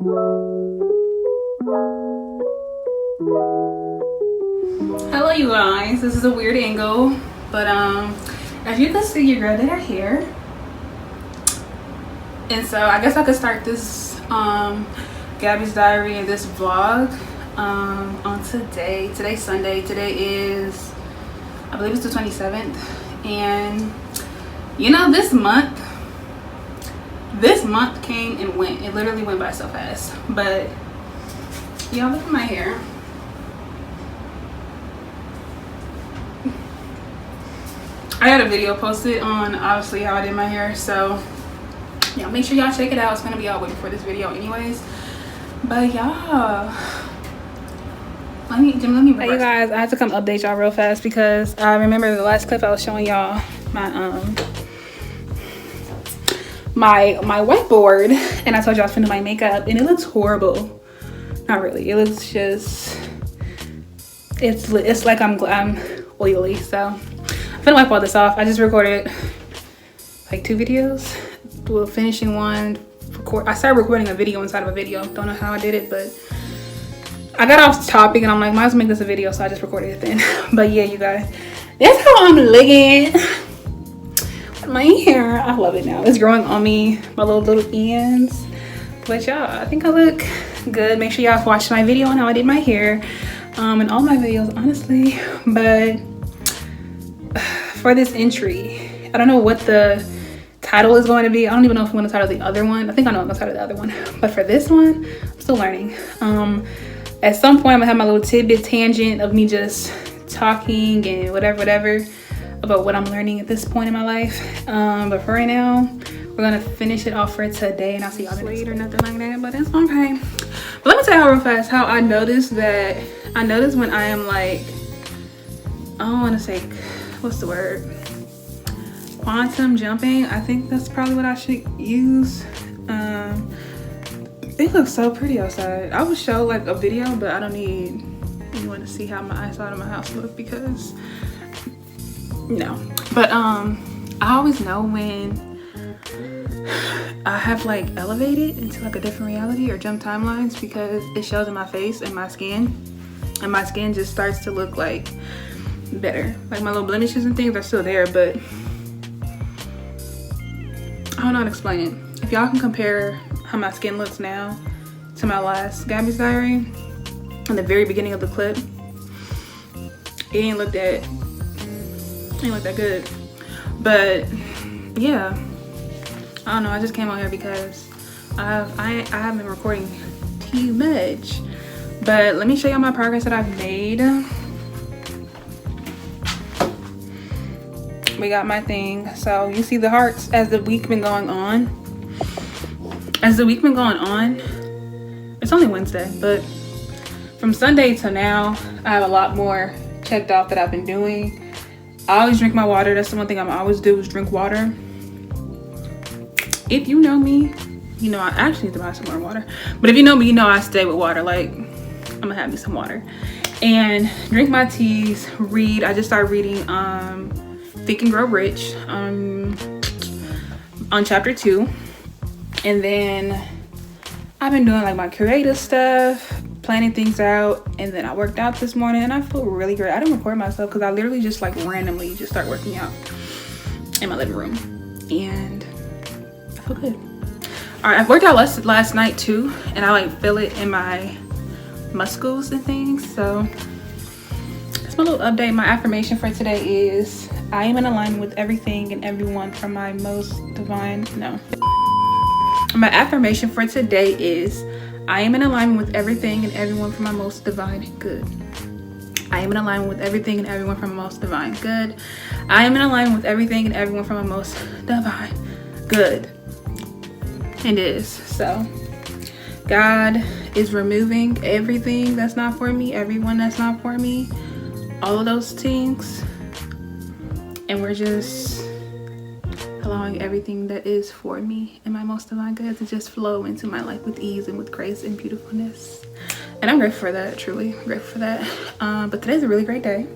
Hello you guys, this is a weird angle, but as you can see, your girl did her hair, and so I guess I could start this Gabby's diary and this vlog on today's Sunday. Today is, I believe it's the 27th, and you know, this month came and went. It literally went by so fast. But y'all, look at my hair. I had a video posted on obviously how I did my hair, so yeah, make sure y'all check it out. It's gonna be out way before this video anyways. But y'all, let me hey you guys, I had to come update y'all real fast because I remember the last clip I was showing y'all my whiteboard, and I told y'all I was finna do my makeup, and it looks horrible. Not really, it looks just, it's like I'm oily. So I'm gonna wipe all this off. I just recorded like 2 videos. Well, finishing one, I started recording a video inside of a video. Don't know how I did it, but I got off topic and I'm like, might as well make this a video, so I just recorded it then. But yeah, you guys, that's how I'm looking. My hair, I love it now. It's growing on me, my little ends. But y'all, I think I look good. Make sure y'all watch my video on how I did my hair, and all my videos, honestly. But for this entry, I don't know what the title is going to be. I don't even know if I'm going to title the other one. I think I know I'm going to title the other one. But for this one, I'm still learning. At some point, I'm going to have my little tidbit tangent of me just talking and whatever about what I'm learning at this point in my life. But for right now, we're gonna finish it off for today, and I'll see y'all later or nothing like that, but it's okay. But let me tell y'all real fast how I noticed when I am like, I don't want to say, what's the word, quantum jumping. I think that's probably what I should use. It looks so pretty outside. I would show like a video, but I don't need anyone to see how my outside of my house look because no. But I always know when I have like elevated into like a different reality or jump timelines because it shows in my face and my skin, and my skin just starts to look like better. Like my little blemishes and things are still there, but I don't know how to explain it. If y'all can compare how my skin looks now to my last Gabby's diary in the very beginning of the clip, it ain't look that good. But yeah, I don't know, I just came on here because I have been recording too much. But let me show y'all my progress that I've made. We got my thing, so you see the hearts as the week been going on. It's only Wednesday, but from Sunday to now I have a lot more checked off that I've been doing. I always drink my water. That's the one thing I always do is drink water. If you know me, you know I actually need to buy some more water. But if you know me, you know I stay with water. Like, I'm gonna have me some water. And drink my teas, read. I just started reading Think and Grow Rich on chapter 2. And then I've been doing like my creative stuff, planning things out, and then I worked out this morning and I feel really great. I didn't record myself because I literally just like randomly just start working out in my living room, and I feel good. All right, I worked out last night too, and I like feel it in my muscles and things. So that's my little update. My affirmation for today is I am in alignment with everything and everyone from my most divine, my affirmation for today is I am in alignment with everything and everyone for my most divine good. I am in alignment with everything and everyone from my most divine good. I am in alignment with everything and everyone from my most divine good. It is. So God is removing everything that's not for me, everyone that's not for me, all of those things. And we're just allowing everything that is for me and my most divine good to just flow into my life with ease and with grace and beautifulness. And I'm grateful for that, truly grateful for that. But today's a really great day.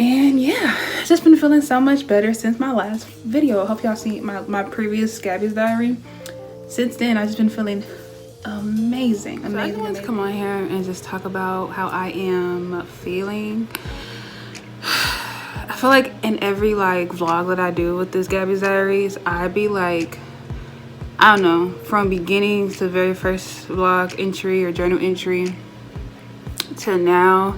And yeah, I've just been feeling so much better since my last video. I hope y'all seen my previous Gabby's diary. Since then, I've just been feeling amazing. So I just want to come on here and just talk about how I am feeling. I feel like in every like vlog that I do with this Gabby's Diaries, I be like, I don't know, from beginning to the very first vlog entry or journal entry to now,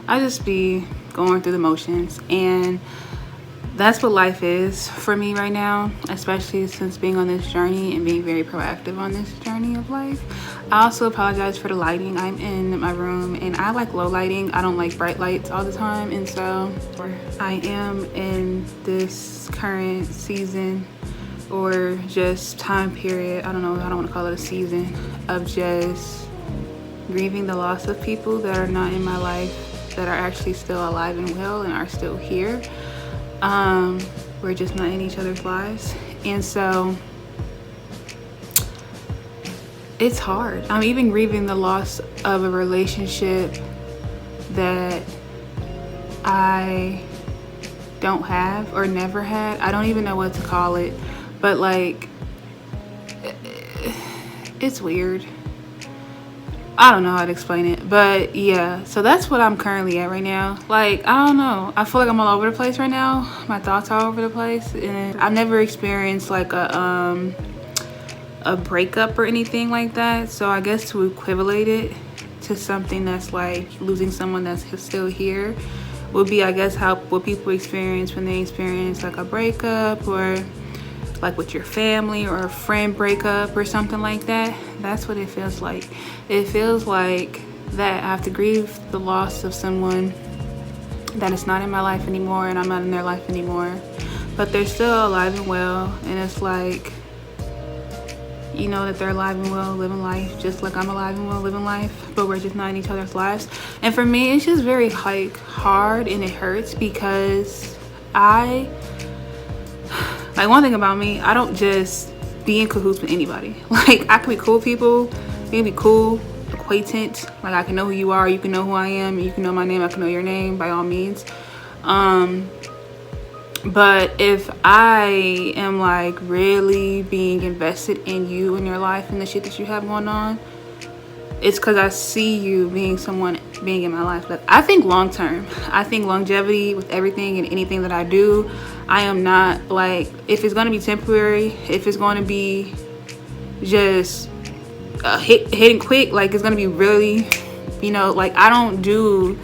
I just be going through the motions, and that's what life is for me right now, especially since being on this journey and being very proactive on this journey of life. I also apologize for the lighting. I'm in my room and I like low lighting. I don't like bright lights all the time, and so I am in this current season or just time period, I don't know, I don't want to call it a season, of just grieving the loss of people that are not in my life, that are actually still alive and well and are still here. We're just not in each other's lives, and so it's hard. I'm even grieving the loss of a relationship that I don't have or never had. I don't even know what to call it, but like, it's weird. I don't know how to explain it, but yeah, so that's what I'm currently at right now. Like, I don't know, I feel like I'm all over the place right now. My thoughts are all over the place, and I've never experienced like a breakup or anything like that, so I guess to equivalent it to something that's like losing someone that's still here would be, I guess, what people experience when they experience like a breakup, or like with your family or a friend breakup or something like that. That's what it feels like. It feels like that I have to grieve the loss of someone that is not in my life anymore, and I'm not in their life anymore, but they're still alive and well, and it's like, you know, that they're alive and well, living life just like I'm alive and well, living life, but we're just not in each other's lives. And for me, it's just very like hard, and it hurts because like, one thing about me, I don't just be in cahoots with anybody. Like, I can be cool with people, we can be cool, acquaintance, like I can know who you are, you can know who I am, you can know my name, I can know your name, by all means. But if I am like really being invested in you and your life and the shit that you have going on, it's because I see you being someone being in my life. But I think long term, I think longevity with everything and anything that I do. I am not like, if it's going to be temporary, if it's going to be just hit and quick, like it's going to be really, you know, like I don't do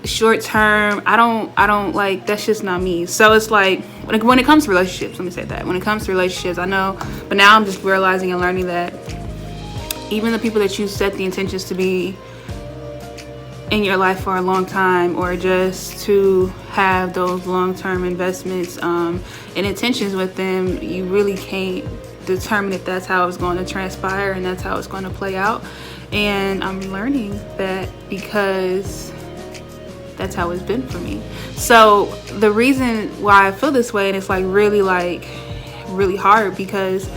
short term. I don't like, that's just not me. So it's like when it comes to relationships, let me say that, when it comes to relationships, I know, but now I'm just realizing and learning that even the people that you set the intentions to be in your life for a long time, or just to have those long-term investments and intentions with them, you really can't determine if that's how it's going to transpire and that's how it's going to play out. And I'm learning that because that's how it's been for me. So the reason why I feel this way, and it's like really hard, because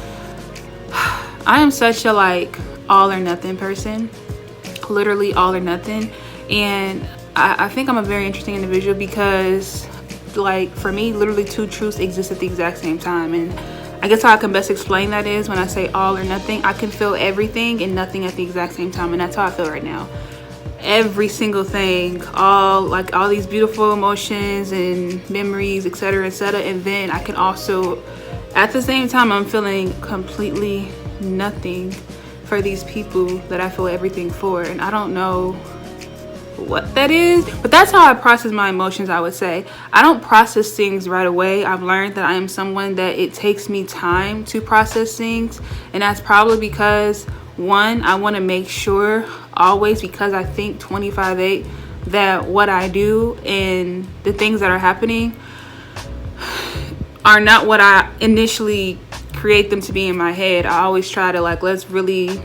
I am such a like all or nothing person, literally all or nothing. And I think I'm a very interesting individual because, like, for me, literally two truths exist at the exact same time. And I guess how I can best explain that is when I say all or nothing, I can feel everything and nothing at the exact same time. And that's how I feel right now. Every single thing, all these beautiful emotions and memories, etc., etc. And then I can also, at the same time, I'm feeling completely nothing for these people that I feel everything for. And I don't know what that is, but that's how I process my emotions. I would say I don't process things right away. I've learned that I am someone that it takes me time to process things, and that's probably because, one, I want to make sure always, because I think 25/8, that what I do and the things that are happening are not what I initially create them to be in my head. I always try to like, let's really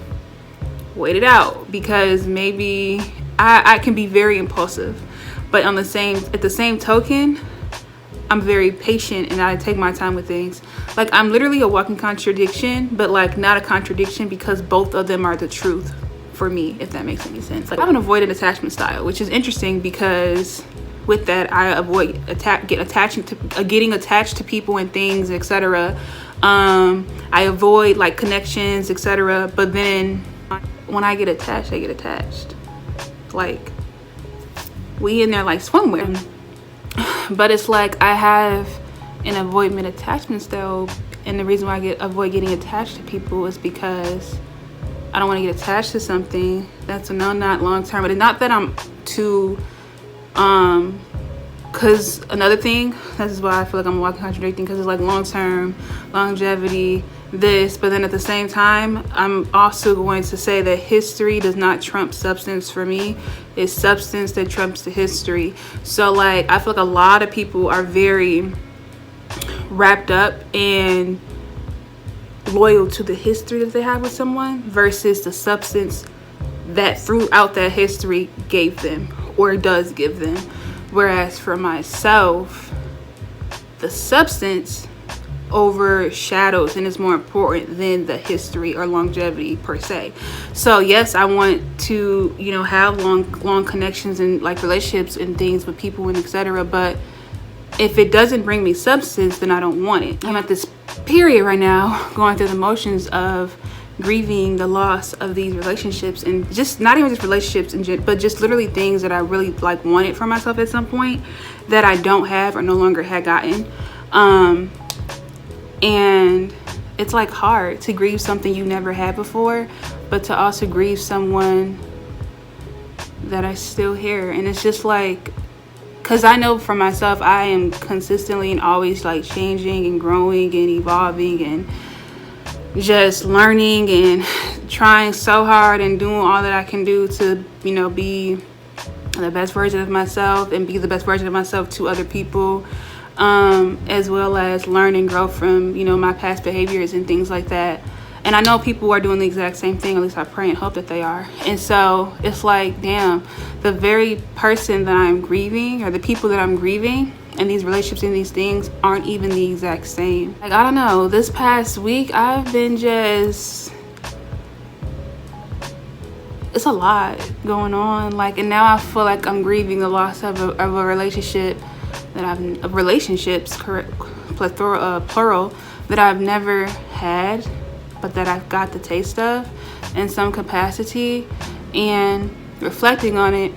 wait it out, because maybe I can be very impulsive, but at the same token, I'm very patient and I take my time with things. Like, I'm literally a walking contradiction, but like not a contradiction, because both of them are the truth for me, if that makes any sense. Like, I have an avoidant attachment style, which is interesting because with that I avoid getting attached to people and things, etc. I avoid like connections, etc. But then when I get attached, I get attached. Like we in there like swimwear. But it's like I have an avoidment attachment style, and the reason why I avoid getting attached to people is because I don't want to get attached to something that's not long term. But it's not that I'm too because another thing, this is why I feel like I'm walking contradicting, because it's like long term, longevity, this, but then at the same time I'm also going to say that history does not trump substance for me. It's substance that trumps the history. So like I feel like a lot of people are very wrapped up and loyal to the history that they have with someone versus the substance that throughout that history gave them or does give them. Whereas for myself, the substance overshadows and is more important than the history or longevity per se. So yes, I want to, you know, have long connections and like relationships and things with people and etc. But if it doesn't bring me substance, then I don't want it. I'm at this period right now going through the motions of grieving the loss of these relationships, and just not even just relationships but just literally things that I really like wanted for myself at some point that I don't have or no longer had gotten. And it's like hard to grieve something you never had before, but to also grieve someone that I still hear. And it's just like, because I know for myself, I am consistently and always like changing and growing and evolving and just learning and trying so hard and doing all that I can do to, you know, be the best version of myself and be the best version of myself to other people, as well as learn and grow from, you know, my past behaviors and things like that. And I know people are doing the exact same thing, at least I pray and hope that they are. And so it's like, damn, the very person that I'm grieving or the people that I'm grieving and these relationships and these things aren't even the exact same. Like, I don't know, this past week I've been just, it's a lot going on. Like, and now I feel like I'm grieving the loss of a relationship that plural, that I've never had, but that I've got the taste of in some capacity. And reflecting on it,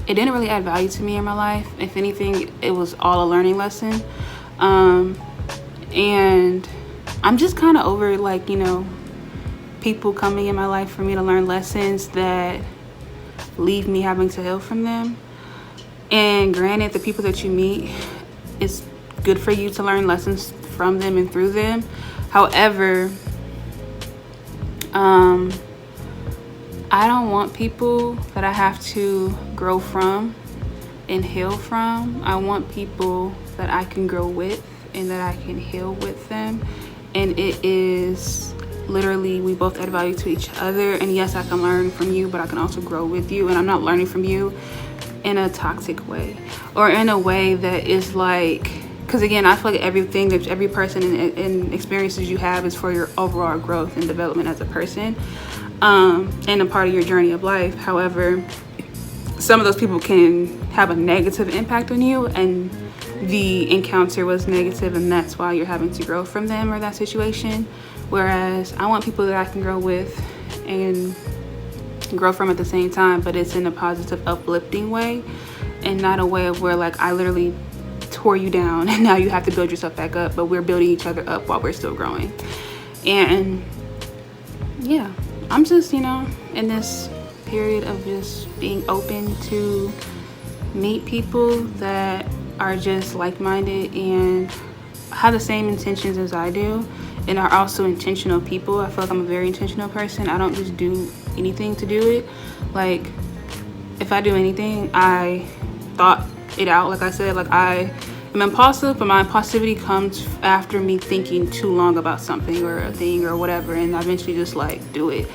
it didn't really add value to me in my life. If anything, it was all a learning lesson. And I'm just kind of over, like, you know, people coming in my life for me to learn lessons that leave me having to heal from them. And granted, the people that you meet, it's good for you to learn lessons from them and through them. However, I don't want people that I have to grow from and heal from. I want people that I can grow with and that I can heal with them. And it is literally, we both add value to each other. And yes, I can learn from you, but I can also grow with you. And I'm not learning from you in a toxic way or in a way that is like, because again, I feel like everything that every person and experiences you have is for your overall growth and development as a person, and a part of your journey of life. However, some of those people can have a negative impact on you, and the encounter was negative, and that's why you're having to grow from them or that situation. Whereas I want people that I can grow with and grow from at the same time, but it's in a positive, uplifting way, and not a way of where like I literally tore you down and now you have to build yourself back up, but we're building each other up while we're still growing. And yeah, I'm just, you know, in this period of just being open to meet people that are just like-minded and have the same intentions as I do and are also intentional people. I feel like I'm a very intentional person. I don't just do anything to do it. Like, if I do anything, I thought it out. Like I said, like I am impulsive, but my impulsivity comes after me thinking too long about something or a thing or whatever, and I eventually just like do it.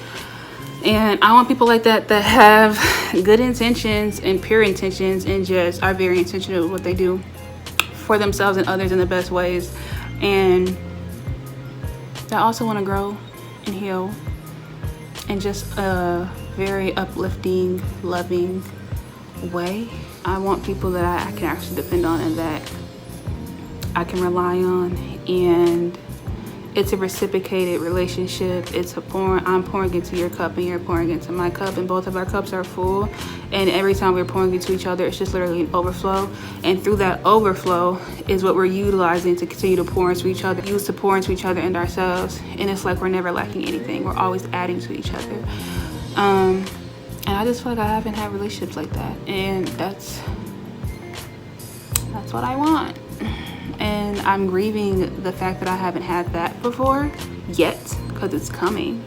And I want people like that have good intentions and pure intentions and just are very intentional with what they do for themselves and others in the best ways, and I also want to grow and heal in just a very uplifting, loving way. I want people that I can actually depend on and that I can rely on and it's a reciprocated relationship. It's a I'm pouring into your cup and you're pouring into my cup, and both of our cups are full. And every time we're pouring into each other, it's just literally an overflow. And through that overflow is what we're utilizing to continue to pour into each other, use to pour into each other and ourselves. And it's like we're never lacking anything. We're always adding to each other. And I just feel like I haven't had relationships like that, and that's what I want. And I'm grieving the fact that I haven't had that before yet, because it's coming.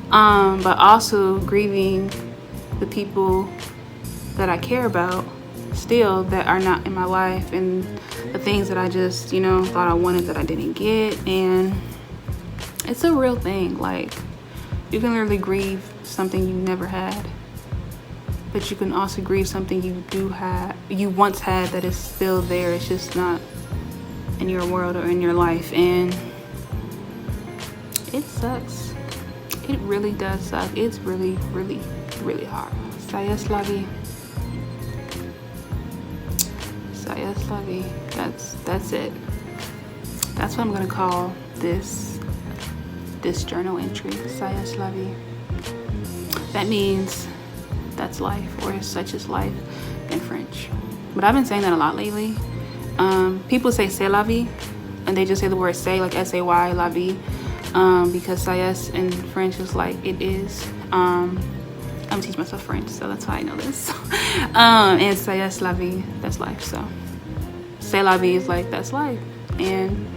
But also grieving the people that I care about still that are not in my life, and the things that I just, thought I wanted that I didn't get. And it's a real thing. Like, you can literally grieve something you never had, but you can also grieve something you once had that is still there. It's just not in your world or in your life, and it sucks. It really does suck. It's really, really, really hard. Saya Slavi. Saya Slavi. That's it. That's what I'm gonna call this journal entry. Saya Slavi. That means that's life, or such is life in French. But I've been saying that a lot lately. People say c'est la vie, and they just say the word say, like S-A-Y, la vie, because sayes in French is like it is. I'm gonna teach myself French, so that's why I know this. And sayes la vie, that's life. So c'est la vie is like that's life, and